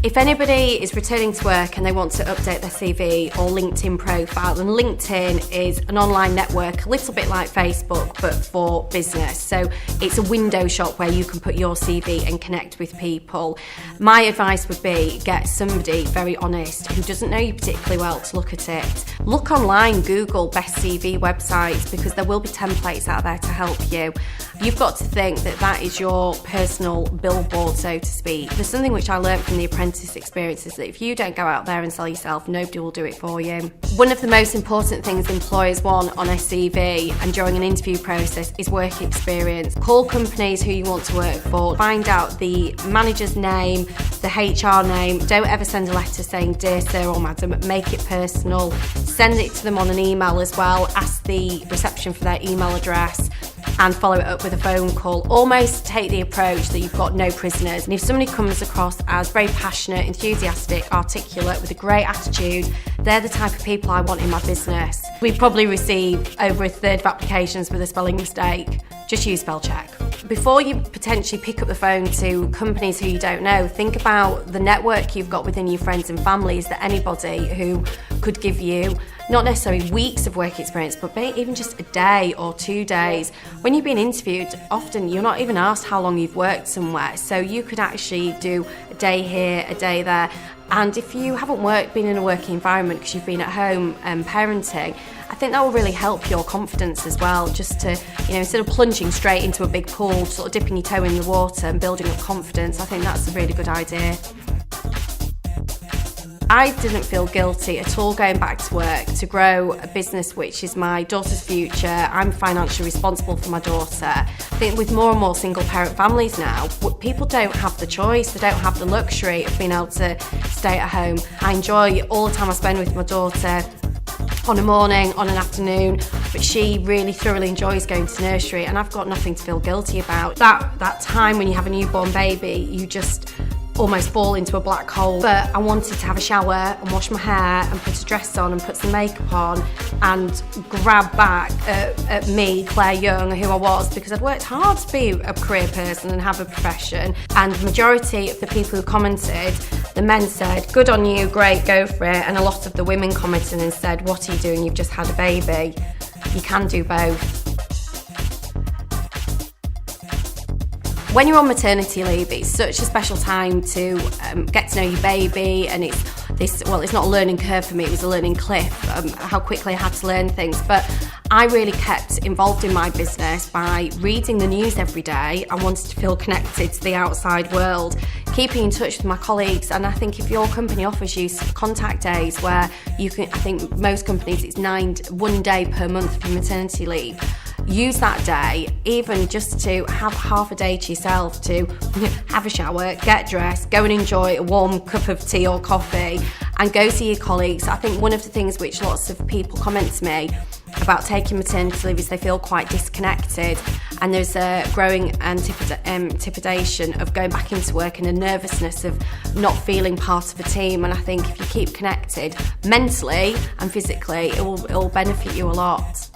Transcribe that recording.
If anybody is returning to work and they want to update their CV or LinkedIn profile, then LinkedIn is an online network, a little bit like Facebook, but for business. So it's a window shop where you can put your CV and connect with people. My advice would be get somebody very honest who doesn't know you particularly well to look at it. Look online, Google best CV websites, because there will be templates out there to help you. You've got to think that that is your personal billboard, so to speak. There's something which I learned from the apprentice experience is that if you don't go out there and sell yourself, nobody will do it for you. One of the most important things employers want on a CV and during an interview process is work experience. Call companies who you want to work for, find out the manager's name, the HR name. Don't ever send a letter saying dear sir or madam, make it personal. Send it to them on an email as well. Ask the reception for their email address and follow it up with a phone call. Almost take the approach that you've got no prisoners. And if somebody comes across as very passionate, enthusiastic, articulate, with a great attitude, they're the type of people I want in my business. We probably receive over a third of applications with a spelling mistake. Just use spell check. Before you potentially pick up the phone to companies who you don't know, think about the network you've got within your friends and family. Is there anybody who could give you not necessarily weeks of work experience, but maybe even just a day or 2 days? When you're being interviewed, often you're not even asked how long you've worked somewhere. So you could actually do a day here, a day there. And if you haven't been in a working environment because you've been at home parenting, I think that will really help your confidence as well, just to, instead of plunging straight into a big pool, sort of dipping your toe in the water and building up confidence. I think that's a really good idea. I didn't feel guilty at all going back to work to grow a business which is my daughter's future. I'm financially responsible for my daughter. I think with more and more single parent families now, people don't have the choice, they don't have the luxury of being able to stay at home. I enjoy all the time I spend with my daughter on a morning, on an afternoon, but she really thoroughly enjoys going to nursery, and I've got nothing to feel guilty about. That time when you have a newborn baby, you just almost fall into a black hole. But I wanted to have a shower and wash my hair and put a dress on and put some makeup on and grab back at me, Claire Young, who I was, because I'd worked hard to be a career person and have a profession. And the majority of the people who commented, the men said, good on you, great, go for it. And a lot of the women commented and said, what are you doing? You've just had a baby. You can do both. When you're on maternity leave, it's such a special time to get to know your baby, and it's not a learning curve for me, it was a learning cliff, how quickly I had to learn things. But I really kept involved in my business by reading the news every day. I wanted to feel connected to the outside world, keeping in touch with my colleagues. And I think if your company offers you contact days where you can, I think most companies it's 1 day per month for maternity leave, use that day even just to have half a day to yourself, to have a shower, get dressed, go and enjoy a warm cup of tea or coffee and go see your colleagues. I think one of the things which lots of people comment to me about taking maternity leave is they feel quite disconnected, and there's a growing intimidation of going back into work and a nervousness of not feeling part of a team. And I think if you keep connected mentally and physically, it will benefit you a lot.